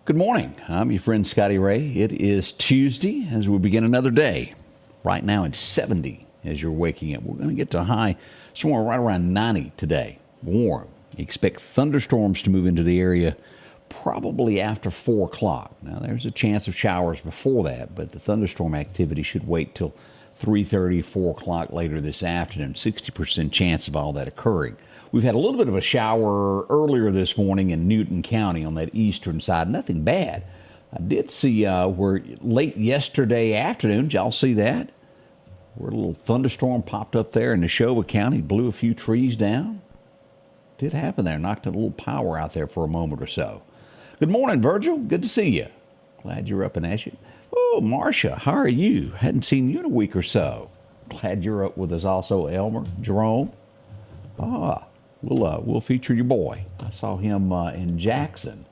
Good morning. I'm your friend Scotty Ray. It is Tuesday as we begin another day. Right now it's 70 as you're waking up. We're going to get to a high somewhere right around 90 today. Warm. Expect thunderstorms to move into the area probably after 4 o'clock. Now there's a chance of showers before that, but the thunderstorm activity should wait till 3:30, 4 o'clock later this afternoon. 60% chance of all that occurring. We've had a little bit of a shower earlier this morning in Newton County on that eastern side. Nothing bad. I did see where late yesterday afternoon, did y'all see that? Where a little thunderstorm popped up there in Neshoba County, blew a few trees down. Did happen there, knocked a little power out there for a moment or so. Good morning, Virgil. Good to see you. Glad you're up and at you. Oh, Marcia, how are you? Hadn't seen you in a week or so. Glad you're up with us also, Elmer, Jerome. We'll feature your boy. I saw him in Jackson,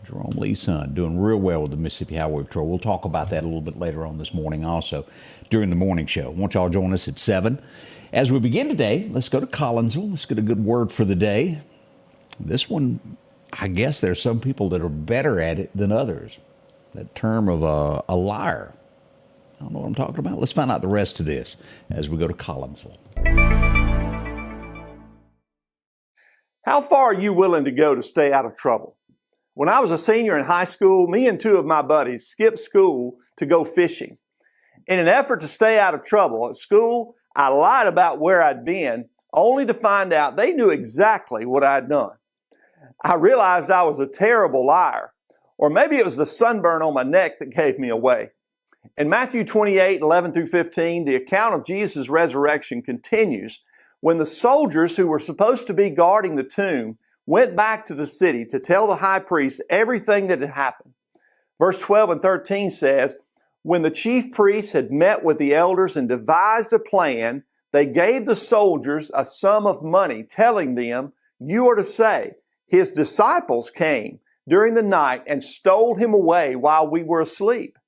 Jerome Lee's son, doing real well with the Mississippi Highway Patrol. We'll talk about that a little bit later on this morning also during the morning show. Won't y'all join us at 7? As we begin today, let's go to Collinsville. Let's get a good word for the day. This one, I guess there's some people that are better at it than others. That term of a liar. I don't know what I'm talking about. Let's find out the rest of this as we go to Collinsville. How far are you willing to go to stay out of trouble? When I was a senior in high school, me and 2 of my buddies skipped school to go fishing. In an effort to stay out of trouble at school, I lied about where I'd been, only to find out they knew exactly what I'd done. I realized I was a terrible liar, or maybe it was the sunburn on my neck that gave me away. In Matthew 28, 11 through 15, the account of Jesus' resurrection continues when the soldiers who were supposed to be guarding the tomb went back to the city to tell the high priest everything that had happened. Verse 12 and 13 says, when the chief priests had met with the elders and devised a plan, they gave the soldiers a sum of money, telling them, you are to say, his disciples came during the night and stole him away while we were asleep.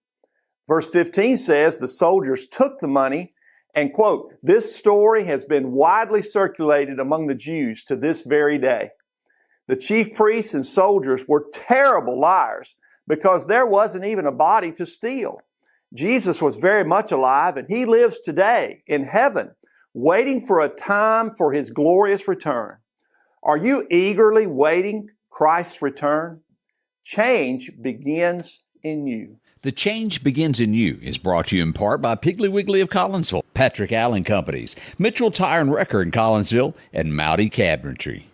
Verse 15 says the soldiers took the money and, quote, this story has been widely circulated among the Jews to this very day. The chief priests and soldiers were terrible liars because there wasn't even a body to steal. Jesus was very much alive and he lives today in heaven, waiting for a time for his glorious return. Are you eagerly waiting Christ's return? Change begins in you. The Change Begins in You is brought to you in part by Piggly Wiggly of Collinsville, Patrick Allen Companies, Mitchell Tire and Wrecker in Collinsville, and Mowdy Cabinetry.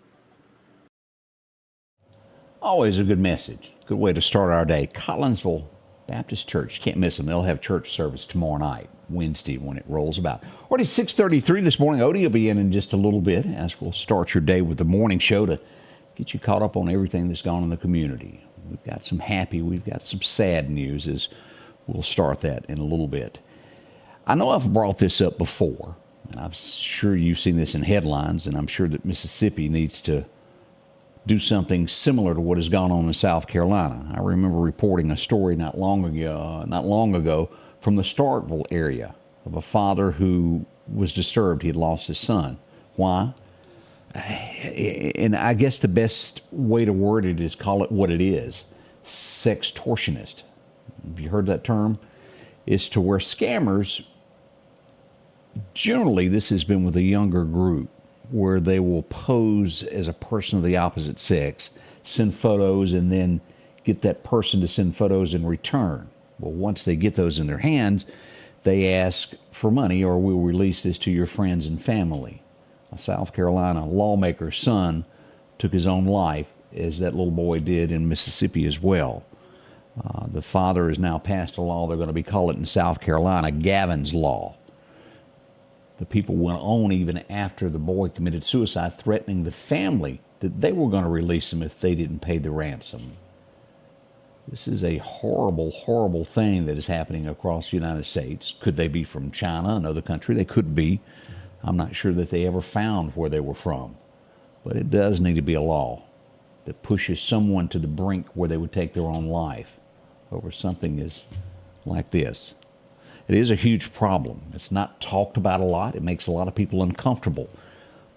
Always a good message. Good way to start our day. Collinsville Baptist Church. Can't miss them. They'll have church service tomorrow night, Wednesday, when it rolls about. Already 6:33 this morning. Odie will be in just a little bit as we'll start your day with the morning show to get you caught up on everything that's gone in the community. We've got some happy, we've got some sad news as we'll start that in a little bit. I know I've brought this up before, and I'm sure you've seen this in headlines, and I'm sure that Mississippi needs to do something similar to what has gone on in South Carolina. I remember reporting a story not long ago from the Starkville area of a father who was disturbed. He had lost his son. Why? And I guess the best way to word it is call it what it is. Sextortionist. Have you heard that term? It's to where scammers, generally this has been with a younger group, where they will pose as a person of the opposite sex, send photos, and then get that person to send photos in return. Well, once they get those in their hands, they ask for money or we'll release this to your friends and family. A South Carolina lawmaker's son took his own life, as that little boy did in Mississippi as well. The father has now passed a law, they're going to be calling it in South Carolina, Gavin's Law. The people went on even after the boy committed suicide, threatening the family that they were going to release him if they didn't pay the ransom. This is a horrible, horrible thing that is happening across the United States. Could they be from China, another country? They could be. I'm not sure that they ever found where they were from. But it does need to be a law that pushes someone to the brink where they would take their own life over something is like this. It is a huge problem. It's not talked about a lot. It makes a lot of people uncomfortable.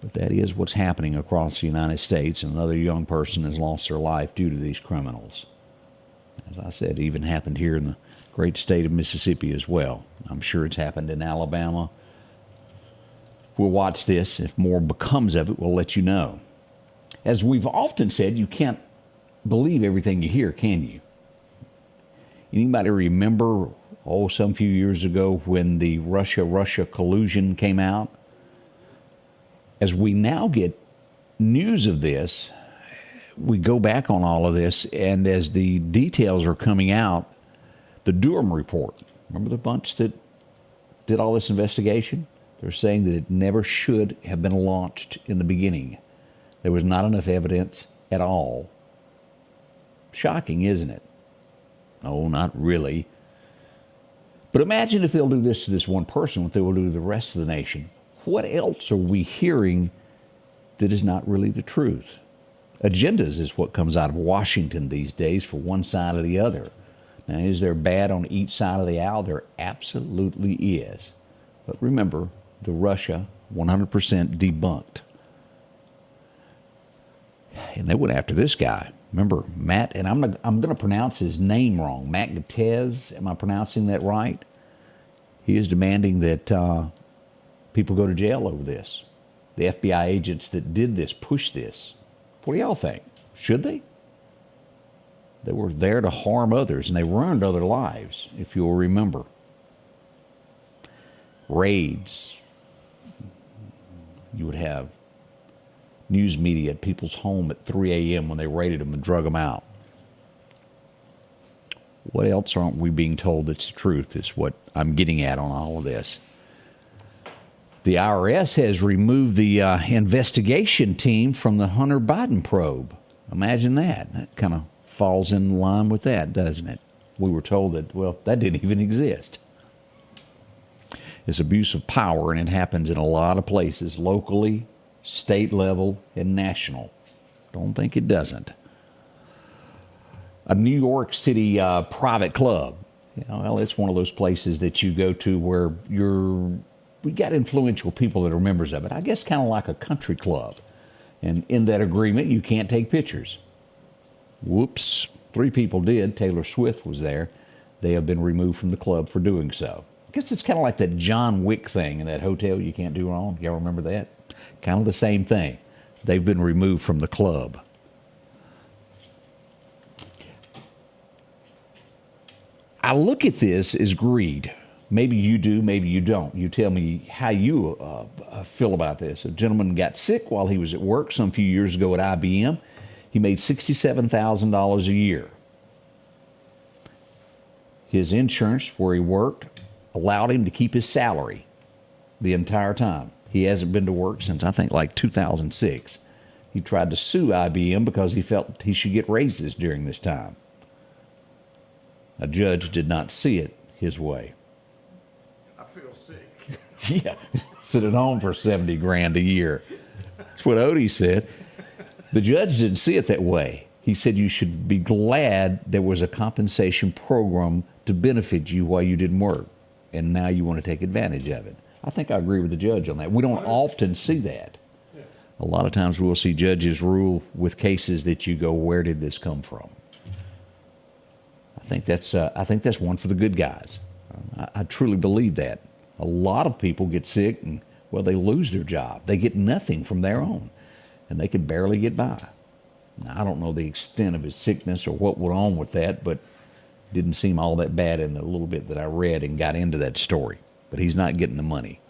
But that is what's happening across the United States. Another young person has lost their life due to these criminals. As I said, it even happened here in the great state of Mississippi as well. I'm sure it's happened in Alabama. We'll watch this. If more becomes of it, we'll let you know. As we've often said, you can't believe everything you hear, can you? Anybody remember, some few years ago when the Russia collusion came out? As we now get news of this, we go back on all of this, and as the details are coming out, the Durham report, remember the bunch that did all this investigation? They're saying that it never should have been launched in the beginning. There was not enough evidence at all. Shocking, isn't it? No, not really. But imagine if they'll do this to this one person, what they will do to the rest of the nation. What else are we hearing that is not really the truth? Agendas is what comes out of Washington these days for one side or the other. Now, is there bad on each side of the aisle? There absolutely is. But remember, the Russia, 100% debunked. And they went after this guy. Remember, Matt, and I'm going to pronounce his name wrong. Matt Gattez, am I pronouncing that right? He is demanding that people go to jail over this. The FBI agents that did this, pushed this. What do y'all think? Should they? They were there to harm others, and they ruined other lives, if you'll remember. Raids. You would have news media at people's home at 3 a.m. when they raided them and drug them out. What else aren't we being told that's the truth is what I'm getting at on all of this. The IRS has removed the investigation team from the Hunter Biden probe. Imagine that. That kind of falls in line with that, doesn't it? We were told that, well, that didn't even exist. It's abuse of power, and it happens in a lot of places, locally, state level, and national. Don't think it doesn't. A New York City private club. Well, it's one of those places that you go to where we got influential people that are members of it. I guess kind of like a country club. And in that agreement, you can't take pictures. Whoops. 3 people did. Taylor Swift was there. They have been removed from the club for doing so. I guess it's kind of like that John Wick thing in that hotel you can't do wrong. Y'all remember that? Kind of the same thing. They've been removed from the club. I look at this as greed. Maybe you do, maybe you don't. You tell me how you feel about this. A gentleman got sick while he was at work some few years ago at IBM. He made $67,000 a year. His insurance, where he worked, allowed him to keep his salary the entire time. He hasn't been to work since, I think, like 2006. He tried to sue IBM because he felt he should get raises during this time. A judge did not see it his way. I feel sick. Yeah, sit at home for $70,000 a year. That's what Odie said. The judge didn't see it that way. He said you should be glad there was a compensation program to benefit you while you didn't work, and now you want to take advantage of it. I think I agree with the judge on that. We don't often see that. A lot of times we'll see judges rule with cases that you go, where did this come from? I think that's one for the good guys. I truly believe that. A lot of people get sick and, well, they lose their job. They get nothing from their own, and they can barely get by. Now, I don't know the extent of his sickness or what went on with that, but it didn't seem all that bad in the little bit that I read and got into that story. But he's not getting the money.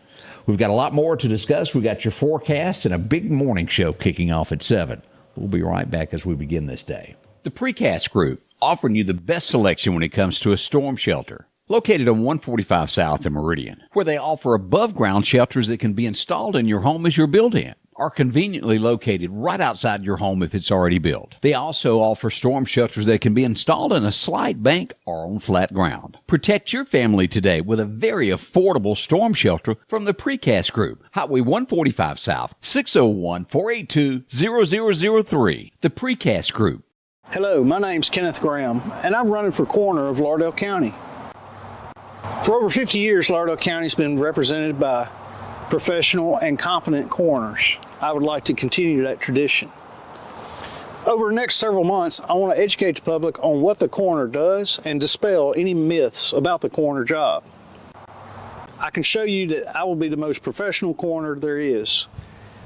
We've got a lot more to discuss. We got your forecast and a big morning show kicking off at 7. We'll be right back as we begin this day. The Precast Group, offering you the best selection when it comes to a storm shelter. Located on 145 South in Meridian, where they offer above-ground shelters that can be installed in your home as you're built in, are conveniently located right outside your home if it's already built. They also offer storm shelters that can be installed in a slight bank or on flat ground. Protect your family today with a very affordable storm shelter from the Precast Group. Highway 145 South, 601-482-0003. The Precast Group. Hello, my name's Kenneth Graham, and I'm running for coroner of Lauderdale County. For over 50 years, Lauderdale County's been represented by professional and competent coroners. I would like to continue that tradition. Over the next several months, I want to educate the public on what the coroner does and dispel any myths about the coroner job. I can show you that I will be the most professional coroner there is.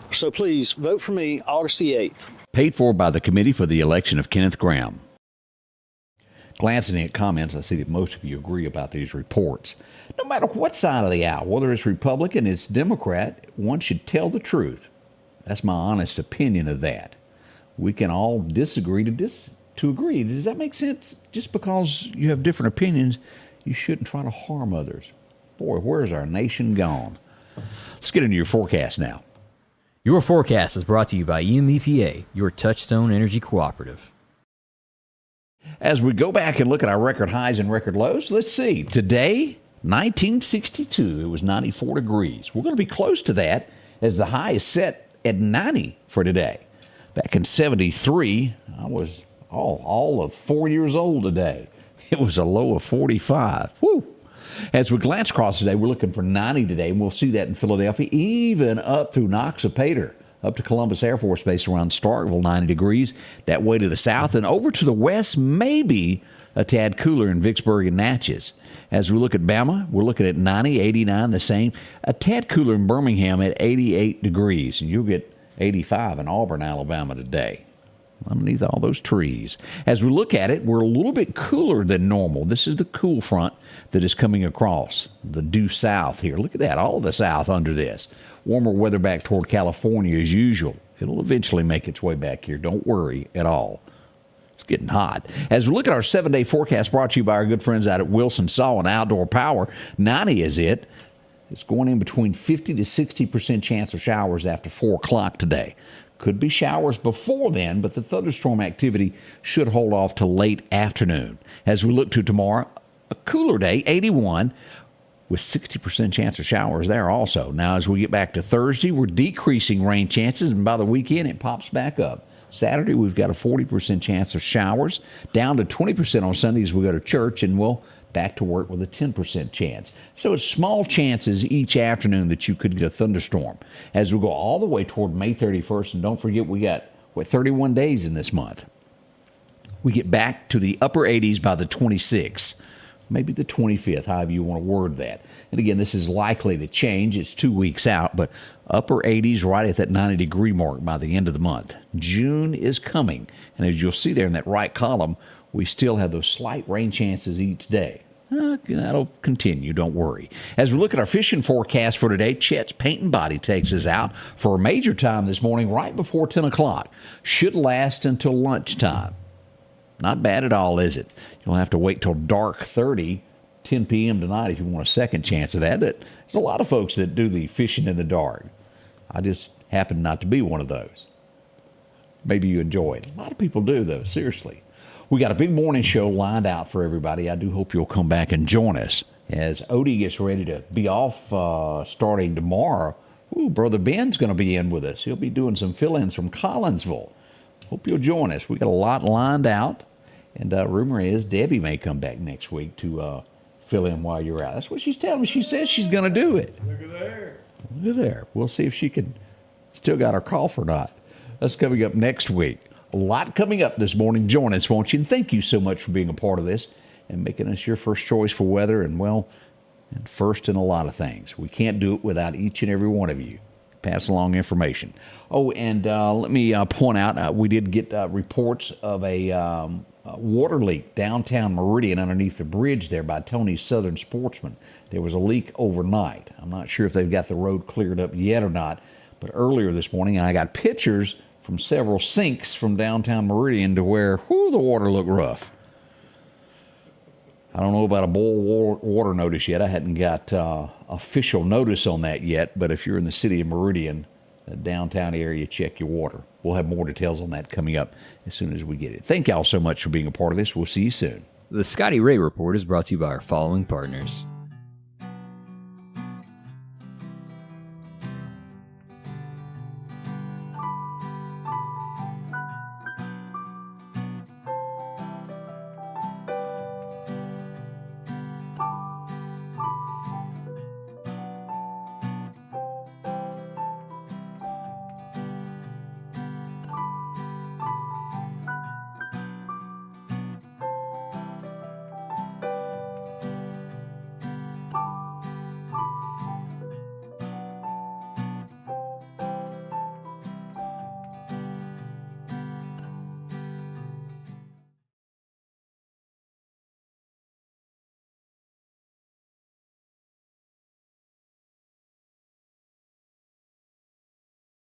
So please vote for me August the 8th. Paid for by the Committee for the Election of Kenneth Graham. Glancing at comments, I see that most of you agree about these reports. No matter what side of the aisle, whether it's Republican, it's Democrat, one should tell the truth. That's my honest opinion of that. We can all disagree to agree. Does that make sense? Just because you have different opinions, you shouldn't try to harm others. Boy, where's our nation gone? Let's get into your forecast now. Your forecast is brought to you by EMEPA, your Touchstone Energy Cooperative. As we go back and look at our record highs and record lows, let's see. Today, 1962, it was 94 degrees. We're going to be close to that as the high is set at 90 for today. Back in 73, I was all of 4 years old today. It was a low of 45. Woo! As we glance across today, we're looking for 90 today, and we'll see that in Philadelphia, even up through Noxapater, up to Columbus Air Force Base around Starkville, 90 degrees. That way to the south and over to the west, maybe a tad cooler in Vicksburg and Natchez. As we look at Bama, we're looking at 90, 89, the same. A tad cooler in Birmingham at 88 degrees, and you'll get 85 in Auburn, Alabama today, underneath all those trees. As we look at it, we're a little bit cooler than normal. This is the cool front that is coming across the due south here. Look at that, all of the south under this. Warmer weather back toward California as usual. It'll eventually make its way back here. Don't worry at all. It's getting hot. As we look at our 7-day forecast brought to you by our good friends out at Wilson Saw and Outdoor Power, 90 is it. It's going in between 50 to 60% chance of showers after 4 o'clock today. Could be showers before then, but the thunderstorm activity should hold off till late afternoon. As we look to tomorrow, a cooler day, 81, with 60% chance of showers there also. Now, as we get back to Thursday, we're decreasing rain chances, and by the weekend, it pops back up. Saturday, we've got a 40% chance of showers, down to 20% on Sunday as we go to church, and we'll back to work with a 10% chance. So it's small chances each afternoon that you could get a thunderstorm. As we go all the way toward May 31st, and don't forget we got, 31 days in this month. We get back to the upper 80s by the 26th, maybe the 25th, however you want to word that. And again, this is likely to change. It's 2 weeks out, but upper 80s right at that 90-degree mark by the end of the month. June is coming, and as you'll see there in that right column, we still have those slight rain chances each day. That'll continue, don't worry. As we look at our fishing forecast for today, Chet's Paint and Body takes us out for a major time this morning right before 10 o'clock. Should last until lunchtime. Not bad at all, is it? You'll have to wait till dark 30, 10 p.m. tonight if you want a second chance of that. There's a lot of folks that do the fishing in the dark. I just happen not to be one of those. Maybe you enjoy it. A lot of people do, though, seriously. We got a big morning show lined out for everybody. I do hope you'll come back and join us as Odie gets ready to be off starting tomorrow. Ooh, Brother Ben's going to be in with us. He'll be doing some fill-ins from Collinsville. Hope you'll join us. We got a lot lined out, and rumor is Debbie may come back next week to fill in while you're out. That's what she's telling me. She says she's going to do it. Look at there. Look at there. We'll see if she can still got her cough or not. That's coming up next week. A lot coming up this morning. Join us, won't you? And thank you so much for being a part of this and making us your first choice for weather and, well, and first in a lot of things. We can't do it without each and every one of you. Pass along information. Oh, and let me point out, we did get reports of a water leak downtown Meridian underneath the bridge there by Tony's Southern Sportsman. There was a leak overnight. I'm not sure if they've got the road cleared up yet or not, but earlier this morning, I got pictures from several sinks from downtown Meridian to where, the water looked rough. I don't know about a boil water notice yet. I hadn't got official notice on that yet, but if you're in the city of Meridian, the downtown area, check your water. We'll have more details on that coming up as soon as we get it. Thank y'all so much for being a part of this. We'll see you soon. The Scotty Ray Report is brought to you by our following partners: